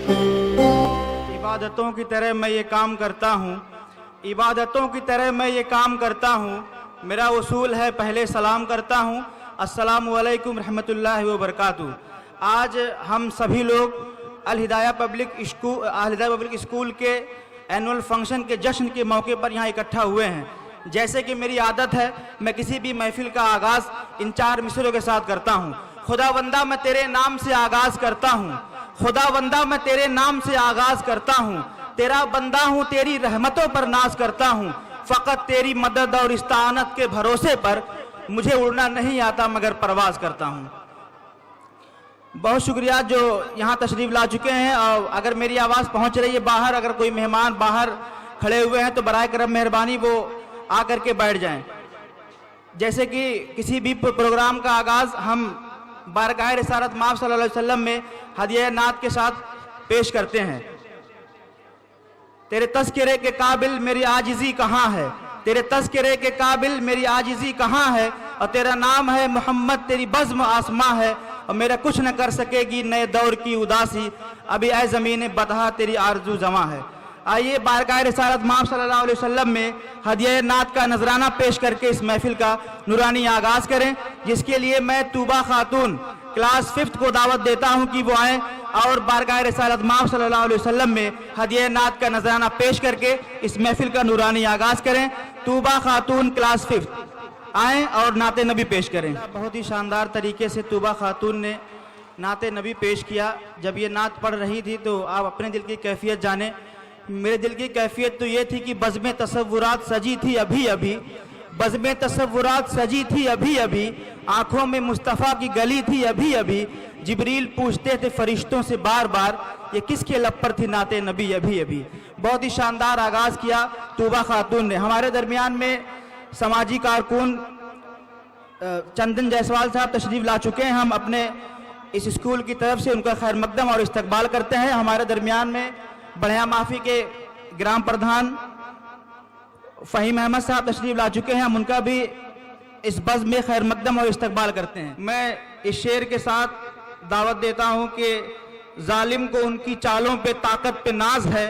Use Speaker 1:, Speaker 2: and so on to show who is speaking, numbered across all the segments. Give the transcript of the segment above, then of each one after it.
Speaker 1: इबादतों की तरह मैं ये काम करता हूँ, इबादतों की तरह मैं ये काम करता हूँ। मेरा उसूल है पहले सलाम करता हूँ, अस्सलामु अलैकुम रहमतुल्लाहि व बरकातुहू। आज हम सभी लोग अल हिदाया पब्लिक स्कूल के एनुअल फंक्शन के जश्न के मौके पर यहाँ इकट्ठा हुए हैं। जैसे कि मेरी आदत है, मैं किसी भी महफिल का आगाज़ इन 4 मिसरों के साथ करता हूँ। खुदावंदा मैं तेरे नाम से आगाज़ करता हूँ, खुदावंदा मैं तेरे नाम से आगाज़ करता हूँ। तेरा बंदा हूँ, तेरी रहमतों पर नाज करता हूँ। फ़कत तेरी मदद और इस्ताअनत के भरोसे पर मुझे उड़ना नहीं आता मगर परवाज़ करता हूँ। बहुत शुक्रिया जो यहाँ तशरीफ़ ला चुके हैं। और अगर मेरी आवाज़ पहुँच रही है बाहर, अगर कोई मेहमान बाहर खड़े हुए हैं तो बराए करम मेहरबानी वो आकर के बैठ जाएं। जैसे कि किसी भी प्रोग्राम का आगाज़ हम बारगाह रिसालत माफ़ सल्लल्लाहु अलैहि वसल्लम में हदिया नात के साथ पेश करते हैं। तेरे तज़किरे के काबिल मेरी आजिज़ी कहाँ है, तेरे तज़किरे के काबिल मेरी आजिज़ी कहाँ है। और तेरा नाम है मोहम्मद, तेरी बज़्म आसमां है। और मेरा कुछ न कर सकेगी नए दौर की उदासी, अभी ऐ ज़मीन बदहा तेरी आरज़ू जमा है। आइए बारगाह रिसालत माफ़ सल्लल्लाहु अलैहि वसल्लम में हदिया नात का नजराना पेश करके इस महफिल का नूरानी आगाज़ करें, जिसके लिए मैं तूबा खातून क्लास 5th को दावत देता हूं कि वो आएँ और बारगाह रिसालत माफ़ सल्लल्लाहु अलैहि वसल्लम में हदिया नात का नजराना पेश करके इस महफिल का नूरानी आगाज़ करें। तूबा खातून क्लास 5th आएँ और नाते नबी पेश करें। बहुत ही शानदार तरीके से तूबा खातून ने नाते नबी पेश किया। जब ये नात पढ़ रही थी तो आप अपने दिल की कैफियत जाने। मेरे दिल की कैफियत तो ये थी कि बज़्म तसव्वुरात सजी थी अभी अभी, बज़्म तसव्वुरात सजी थी अभी अभी, आंखों में मुस्तफ़ा की गली थी अभी अभी। जिब्रील पूछते थे फरिश्तों से बार बार, ये किसके लब पर थी नाते नबी अभी अभी। बहुत ही शानदार आगाज़ किया तूबा खातून ने। हमारे दरमियान में समाजी कारकुन चंदन जायसवाल साहब तशरीफ़ ला चुके हैं। हम अपने इस स्कूल की तरफ से उनका खैर मकदम और इस्तकबाल करते हैं। हमारे दरमियान में बढ़िया माफ़ी के ग्राम प्रधान फ़हीम अहमद साहब तशरीफ़ ला चुके हैं। हम उनका भी इस बज़्म में खैर मकदम और इस्तकबाल करते हैं। मैं इस शेर के साथ दावत देता हूँ कि जालिम को उनकी चालों पे ताकत पे नाज है,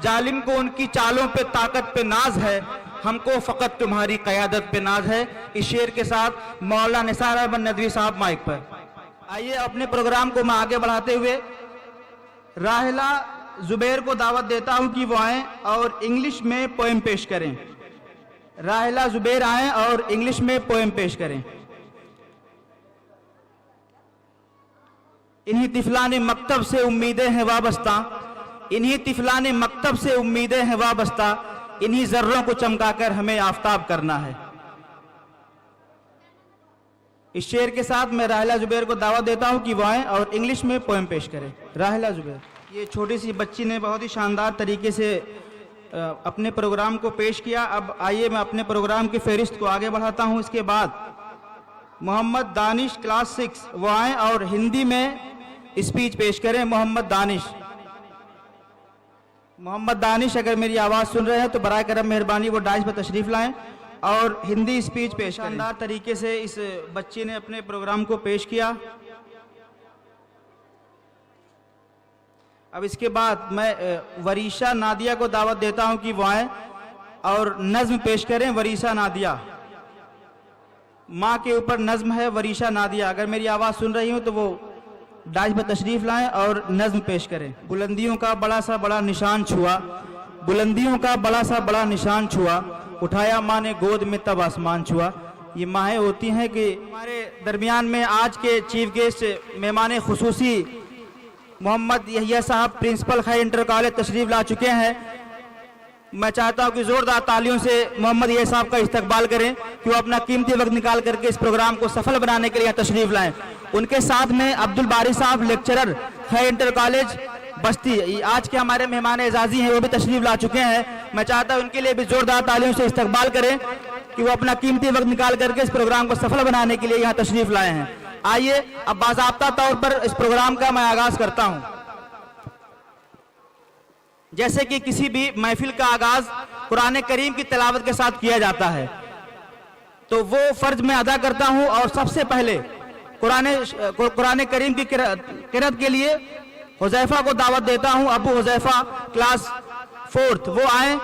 Speaker 1: जालिम को उनकी चालों पे ताकत पे नाज है, हमको फ़कत तुम्हारी क़यादत पे नाज है। इस शेर के साथ मौलाना निसार अहमद नदवी साहब माइक पर। आइए अपने प्रोग्राम को मैं आगे बढ़ाते हुए राहिला जुबैर को दावत देता हूं कि वो आएँ और इंग्लिश में पोएम पेश करें। राहिला जुबैर आएँ और इंग्लिश में पोएम पेश करें। इन्हीं तिफलाने मकतब से उम्मीदें हैं वाबस्ता, इन्हीं तिफलाने मकतब से उम्मीदें हैं वाबस्ता, इन्हीं जर्रों को चमकाकर हमें आफताब करना है। इस शेर के साथ मैं राहिला जुबैर को दावत देता हूं कि वो आएँ और इंग्लिश में पोएम पेश करें। राहिला जुबैर। ये छोटी सी बच्ची ने बहुत ही शानदार तरीके से अपने प्रोग्राम को पेश किया। अब आइए मैं अपने प्रोग्राम की फहरिस्त को आगे बढ़ाता हूं। इसके बाद मोहम्मद दानिश क्लास 6 वो आएँ और हिंदी में स्पीच पेश करें। मोहम्मद दानिश अगर मेरी आवाज़ सुन रहे हैं तो बराए करम मेहरबानी वो डाइस पर तशरीफ़ लाएं और हिंदी स्पीच पेश करें। शानदार तरीके से इस बच्ची ने अपने प्रोग्राम को पेश किया। अब इसके बाद मैं वरीशा नादिया को दावत देता हूं कि वो आएँ और नज़्म पेश करें। वरीशा नादिया, माँ के ऊपर नज़्म है वरीशा नादिया। अगर मेरी आवाज़ सुन रही हो तो वो डाइस पर तशरीफ़ लाएं और नज़्म पेश करें। बुलंदियों का बड़ा सा बड़ा निशान छुआ, बुलंदियों का बड़ा सा बड़ा निशान छुआ, उठाया माँ ने गोद में तब आसमान छुआ। ये माहें होती हैं कि हमारे दरमियान में आज के चीफ गेस्ट मेहमान खुसूसी मोहम्मद यहिया साहब प्रिंसिपल खैर इंटर कॉलेज तशरीफ़ ला चुके हैं। मैं चाहता हूं कि ज़ोरदार तालियों से मोहम्मद यहिया साहब का इस्तकबाल करें कि वो अपना कीमती वक्त निकाल करके इस प्रोग्राम को सफल बनाने के लिए तशरीफ़ लाएं। उनके साथ में अब्दुल बारी साहब लेक्चरर खैर इंटर कॉलेज बस्ती आज के हमारे मेहमान एजाजी हैं, वो भी तशरीफ़ ला चुके हैं। मैं चाहता हूँ उनके लिए भी ज़ोरदार तालियों से इस्तकबाल करें कि वो अपना कीमती वक्त निकाल करके इस प्रोग्राम को सफल बनाने के लिए यहाँ तशरीफ़ लाए हैं। आइए अब बाज़ाब्ता तौर पर इस प्रोग्राम का मैं आगाज़ करता हूं। जैसे कि किसी भी महफिल का आगाज़ कुरान करीम की तिलावत के साथ किया जाता है, तो वो फ़र्ज मैं अदा करता हूं और सबसे पहले कुरान करीम की किरात के लिए हुज़ैफा को दावत देता हूं, अबू हुज़ैफा क्लास 4th, वो आए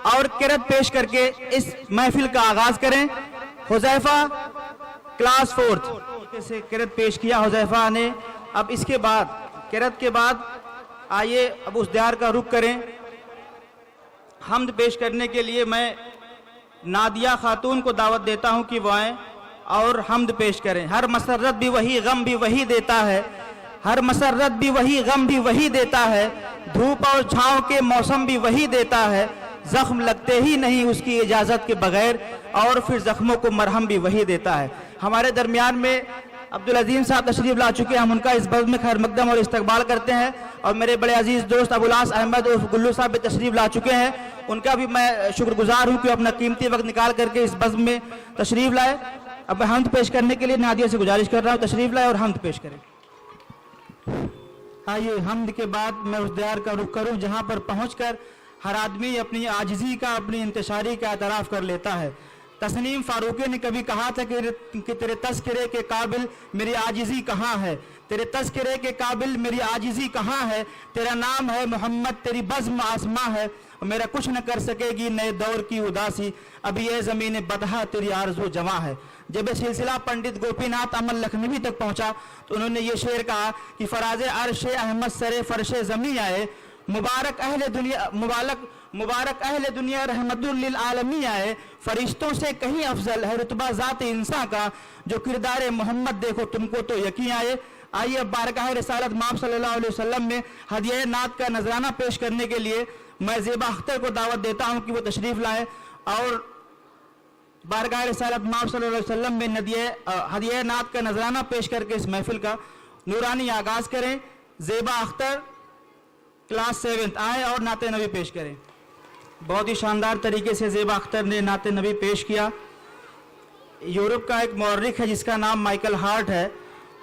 Speaker 1: और किरत पेश करके इस महफिल का आगाज करें। हुज़ैफा क्लास 4th से किरत पेश किया हुज़ैफा ने। अब इसके बाद किरत के बाद आइए अब उस दयार का रुख करें। हम्द पेश करने के लिए मैं नादिया खातून को दावत देता हूं कि वो आए और हम्द पेश करें। हर मसरत भी वही, गम भी वही देता है, हर मसरत भी वही, गम भी वही देता है, धूप और छांव के मौसम भी वही देता है, जख्म लगते ही नहीं उसकी इजाज़त के बगैर, और फिर जख्मों को मरहम भी वही देता है। हमारे दरमियान में अब्दुल अजीम साहब तशरीफ ला चुके हैं, हम उनका इस बज़्म में खैर मकदम और इस्तकबाल करते हैं। और मेरे बड़े अजीज दोस्त अबुलास अहमद और गुल्लू साहब भी तशरीफ ला चुके हैं, उनका भी मैं शुक्रगुजार हूँ कि अपना कीमती वक्त निकाल करके इस बज़्म में तशरीफ लाए। अब मैं हम्द पेश करने के लिए नादिया से गुजारिश कर रहा हूँ तशरीफ लाए और हम्द पेश करें। आइए हम्द के बाद मैं उस दयार का रुख करूँ जहाँ पर पहुँचकर हर आदमी अपनी आजिज़ी का, अपनी इंतशारी का एतराफ़ कर लेता है। तस्नीम फारूकी ने कभी कहा था कि तेरे तज़किरे के काबिल मेरी आजिज़ी कहाँ है, तेरे तज़किरे के काबिल मेरी आजिज़ी कहाँ है, तेरा नाम है मोहम्मद, तेरी बज़्म आसमां है, मेरा कुछ न कर सकेगी नए दौर की उदासी, अभी ये ज़मीन बदहा तेरी आरज़ू जवां है। जब ये सिलसिला पंडित गोपीनाथ अमल लखनवी तक पहुँचा तो उन्होंने ये शेर कहा कि फराज़े अर्श अहमद सरे फर्श ज़मी आए, मुबारक अहले दुनिया रहमतुल लिल आलमी आए, फरिश्तों से कहीं अफजल है रुतबा ज़ात इंसान का, जो किरदार मोहम्मद देखो तुमको तो यकीन आए। आइए अब बारगाह रिसालत माब सल्लल्लाहु अलैहि वसल्लम में हदिया नात का नजराना पेश करने के लिए मैं ज़ेबा अख्तर को दावत देता हूँ कि वो तशरीफ लाए और बारगाह रिसालत माब सल्लल्लाहु अलैहि वसल्लम में हदिया नात का नजराना पेश करके इस महफिल का नूरानी आगाज करें। ज़ेबा अख्तर क्लास 7th आए और नाते नबी पेश करें। बहुत ही शानदार तरीके से ज़ेबा अख्तर ने नाते नबी पेश किया। यूरोप का एक मौर्रिख है जिसका नाम माइकल हार्ट है,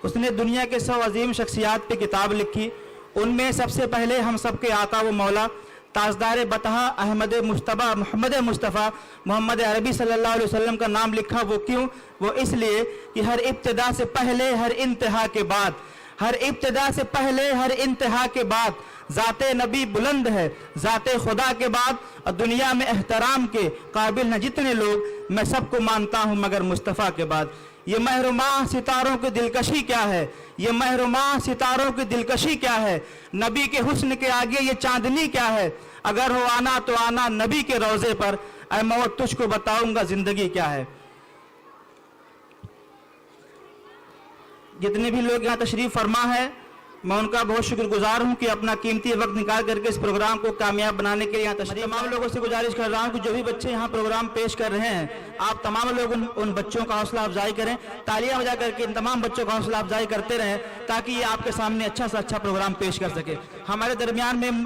Speaker 1: उसने दुनिया के 100 अजीम शख्सियात पे किताब लिखी। उनमें सबसे पहले हम सबके आका व मौला ताजदार बतहा अहमद मुश्तबा मोहम्मद मुस्तफ़ा मोहम्मद अरबी सल्लल्लाहु अलैहि वसल्लम का नाम लिखा। वो क्यों? वो इसलिए कि हर इब्तिदा से पहले हर इंतहा के बाद, हर इब्तिदा से पहले हर इंतहा के बाद ज़ाते नबी बुलंद है, ज़ाते खुदा के बाद और दुनिया में एहतराम के काबिल न जितने लोग, मैं सबको मानता हूँ मगर मुस्तफ़ा के बाद। ये महरुमा सितारों की दिलकशी क्या है, ये महरुमा सितारों की दिलकशी क्या है, नबी के हुस्न के आगे ये चांदनी क्या है, अगर हो आना तो आना नबी के रोज़े पर, ऐ मौत तुझको बताऊंगा जिंदगी क्या है। जितने भी लोग यहाँ तशरीफ फरमा है मैं उनका बहुत शुक्रगुजार हूँ कि अपना कीमती वक्त निकाल करके इस प्रोग्राम को कामयाब बनाने के लिए यहाँ तशरीफ। तमाम लोगों से गुजारिश कर रहा हूँ कि जो भी बच्चे यहाँ प्रोग्राम पेश कर रहे हैं आप तमाम लोग उन बच्चों का हौसला अफजाई करें, तालियां बजा करके इन तमाम बच्चों का हौसला अफजाई करते रहें ताकि ये आपके सामने अच्छा से अच्छा प्रोग्राम पेश कर सके। हमारे दरमियान में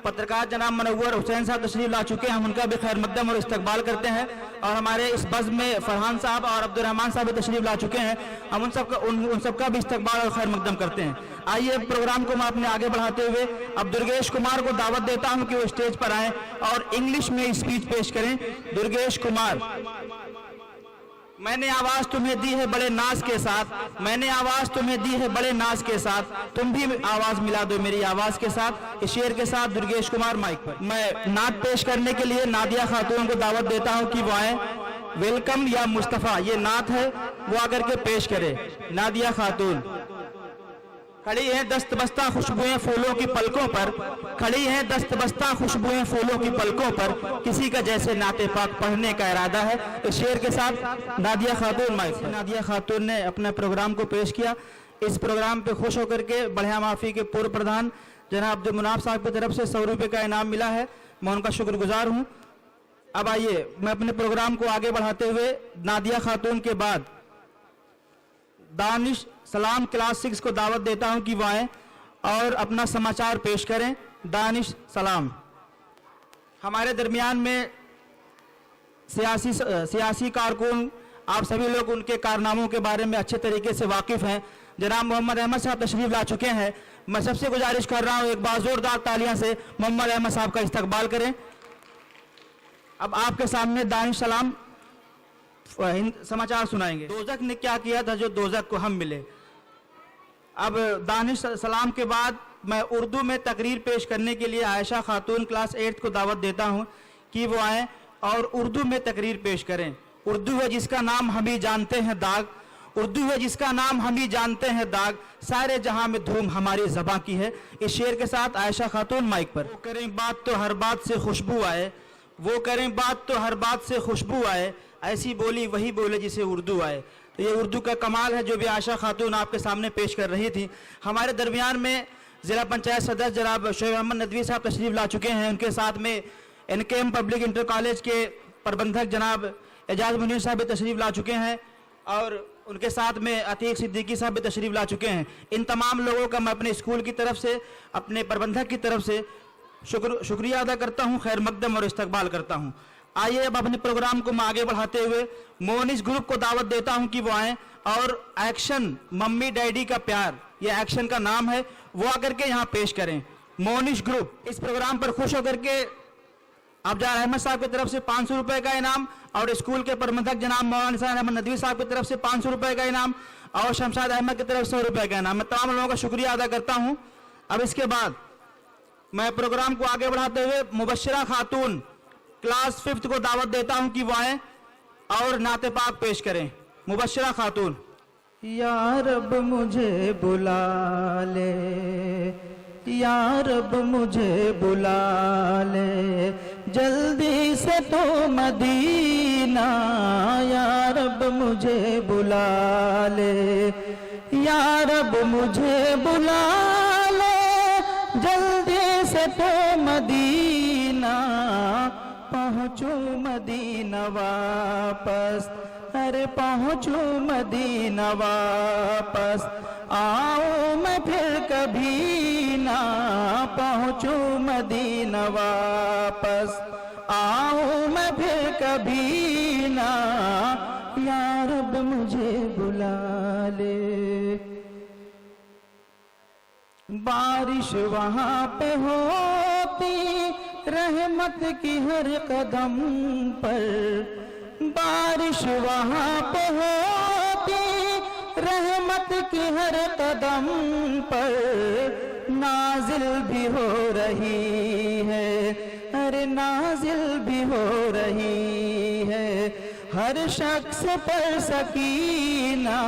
Speaker 1: पत्रकार जनाब मनव्वर हुसैन साहब तशरीफ ला चुके हैं, हम उनका भी खैर मकदम और इस्तकबाल करते हैं। और हमारे इस बज़्म में फरहान साहब और अब्दुर्रहमान साहब भी तशरीफ ला चुके हैं, हम उन सबका भी इस्तकबाल और खैर मकदम करते हैं। आइए प्रोग्राम को मैं अपने आगे बढ़ाते हुए अब दुर्गेश कुमार को दावत देता हूं कि वो स्टेज पर आए और इंग्लिश में स्पीच पेश करें। दुर्गेश कुमार। मैंने आवाज तुम्हें दी है बड़े नाज के साथ, मैंने आवाज तुम्हें दी है बड़े नाज के साथ, तुम भी आवाज मिला दो मेरी आवाज के साथ। इस शेर के साथ दुर्गेश कुमार माइक पर। मैं नात पेश करने के लिए नादिया खातून को दावत देता हूं कि वो आए। वेलकम या मुस्तफा ये नात है, वो आकर के पेश करे। नादिया खातून खड़ी हैं दस्तबस्ता खुशबुएं फूलों की पलकों पर, खड़ी हैं दस्तबस्ता खुशबुएं फूलों की पलकों पर, किसी का जैसे नाते पाक पढ़ने का इरादा है। इस शेर के साथ नादिया खातून माइक। नादिया खातून ने अपने प्रोग्राम को पेश किया। इस प्रोग्राम पे खुश होकर के बढ़िया माफी के पूर्व प्रधान जनाब अब्दुल मुनाफ साहब की तरफ से 100 रुपये का इनाम मिला है, मैं उनका शुक्रगुजार हूँ। अब आइए मैं अपने प्रोग्राम को आगे बढ़ाते हुए नादिया खातून के बाद दानिश सलाम क्लास 6 को दावत देता हूं कि वो आए और अपना समाचार पेश करें। दानिश सलाम। हमारे दरमियान में सियासी कारकुन, आप सभी लोग उनके कारनामों के बारे में अच्छे तरीके से वाकिफ हैं। जनाब मोहम्मद अहमद साहब तशरीफ ला चुके हैं, मैं सबसे गुजारिश कर रहा हूं एक बार जोरदार तालियां से मोहम्मद अहमद साहब का इस्तकबाल करें। अब आपके सामने दानिश सलाम समाचार सुनाएंगे। दोजक ने क्या किया था जो दोजक को हम मिले। अब दानिश सलाम के बाद मैं उर्दू में तकरीर पेश करने के लिए आयशा खातून क्लास 8 को दावत देता हूं कि वो आएँ और उर्दू में तकरीर पेश करें। उर्दू है जिसका नाम हम ही जानते हैं दाग, उर्दू है जिसका नाम हम ही जानते हैं दाग, सारे जहां में धूम हमारी ज़बां की है। इस शेर के साथ आयशा खातून माइक पर। वो करें बात तो हर बात से खुशबू आए, वो करें बात तो हर बात से खुशबू आए, ऐसी बोली वही बोले जिसे उर्दू आए। तो ये उर्दू का कमाल है जो भी आयशा खातून आपके सामने पेश कर रही थी। हमारे दरमियान में ज़िला पंचायत सदस्य जनाब शोएब अहमद नदवी साहब तशरीफ़ ला चुके हैं। उनके साथ में NKM पब्लिक इंटर कॉलेज के प्रबंधक जनाब एजाज मुनीर साहब भी तशरीफ़ ला चुके हैं और उनके साथ में अतीक सिद्दीकी साहब भी तशरीफ़ ला चुके हैं। इन तमाम लोगों का मैं अपने स्कूल की तरफ से, अपने प्रबंधक की तरफ से शुक्रिया अदा करता हूं, खैर मकदम और इस्तकबाल करता हूं। आइए अब अपने प्रोग्राम को मैं आगे बढ़ाते हुए मोनिस ग्रुप को दावत देता हूं कि वो आएँ और एक्शन मम्मी डैडी का प्यार, ये एक्शन का नाम है, वो आकर के यहाँ पेश करें। मोनिस ग्रुप इस प्रोग्राम पर खुश होकर के अफजाल अहमद साहब की तरफ से 500 रुपए का इनाम और स्कूल के प्रबंधक जनाब मौलाना निसार अहमद नदवी साहब की तरफ से 500 रुपए का इनाम और शमशाद अहमद की तरफ से 100 रुपए का इनाम। मैं तमाम लोगों का शुक्रिया अदा करता हूं। अब इसके बाद मैं प्रोग्राम को आगे बढ़ाते हुए मुबश्शिरा खातून क्लास 5 को दावत देता हूं कि वो आए और नाते पाक पेश करें। मुबश्शिरा खातून।
Speaker 2: या रब मुझे बुला ले, या रब मुझे बुला ले, जल्दी से तो मदीना, या रब मुझे बुला ले, या रब मुझे बुला ले, जल्दी से तो मदीना, पहुँचूं मदीना वापस, अरे पहुँचूं मदीना वापस, आऊं मैं फिर कभी ना, पहुँचूं मदीना वापस, आऊं मैं फिर कभी ना, या रब मुझे बुला ले। बारिश वहाँ पे होती रहमत की हर कदम पर, बारिश वहाँ पे होती रहमत की हर कदम पर, नाजिल भी हो रही है, अरे नाजिल भी हो रही है, हर शख्स पर सकीना,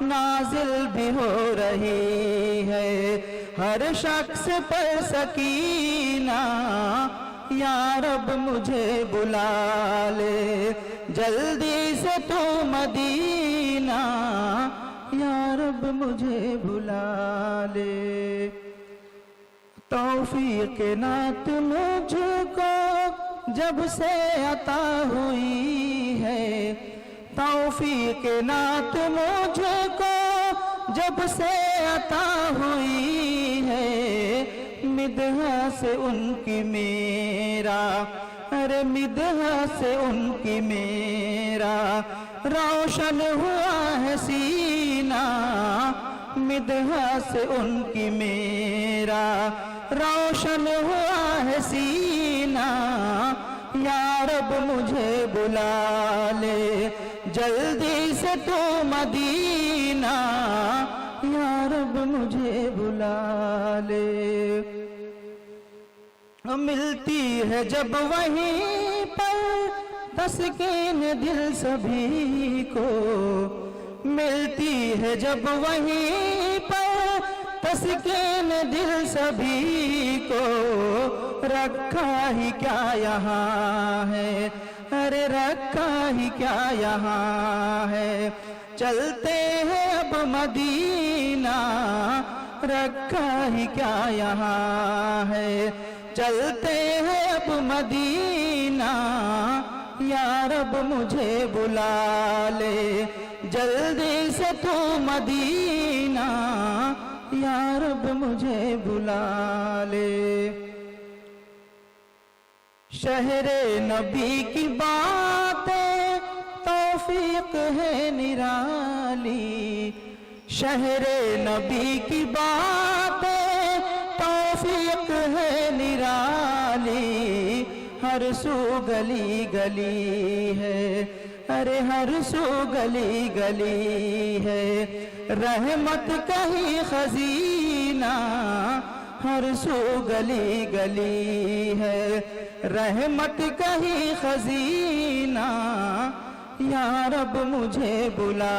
Speaker 2: नाजिल भी हो रही है, हर शख्स पर सकीना, या रब मुझे बुला ले, जल्दी से तू मदीना, या रब मुझे बुला ले। तौफीक नात मुझको जब से अता हुई है, तौफीक नात मुझको जब से अता हुई है, मिदहा से उनकी मेरा, अरे मिदहा से उनकी मेरा, रोशन हुआ है सीना, मिदहा से उनकी मेरा, रोशन हुआ है सीना, या रब मुझे बुला ले, जल्दी से तू मदीना, या रब मुझे बुला ले। मिलती है जब वहीं पर तस्कीन दिल सभी को, मिलती है जब वहीं पर तस्कीन दिल सभी को, रखा ही क्या यहाँ है, अरे रखा ही क्या यहाँ है, चलते हैं अब मदीना, रखा ही क्या यहाँ है, चलते हैं अब मदीना, या रब मुझे बुला ले, जल्दी से तू मदीना, या रब मुझे बुला ले। शहरे नबी की बातें तौफीक है निराली, शहरे नबी की बातें तौफीक है निराली, हर सू गली गली है, अरे हर सू गली गली है, रहमत कहीं खजीना हर सू गली गली है। रहमत कहीं खजीना या रब मुझे बुला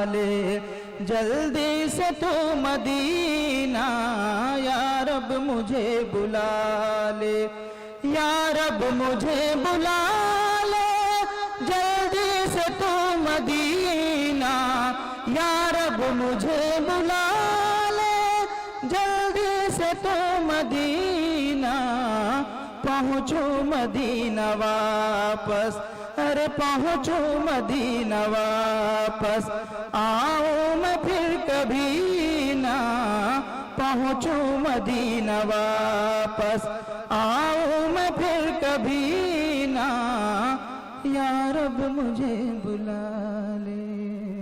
Speaker 2: ले जल्दी से तू मदीना, या रब मुझे बुला ले, या रब मुझे बुला ले जल्दी से तू मदीना, या रब मुझे बुला ले जल्दी से तू मदीना। पहुँचू मदीना वापस, अरे पहुँचू मदीना वापस, आऊँ मैं फिर कभी ना। पहुँचू मदीना वापस, आऊँ मैं फिर कभी ना, या रब मुझे बुला ले।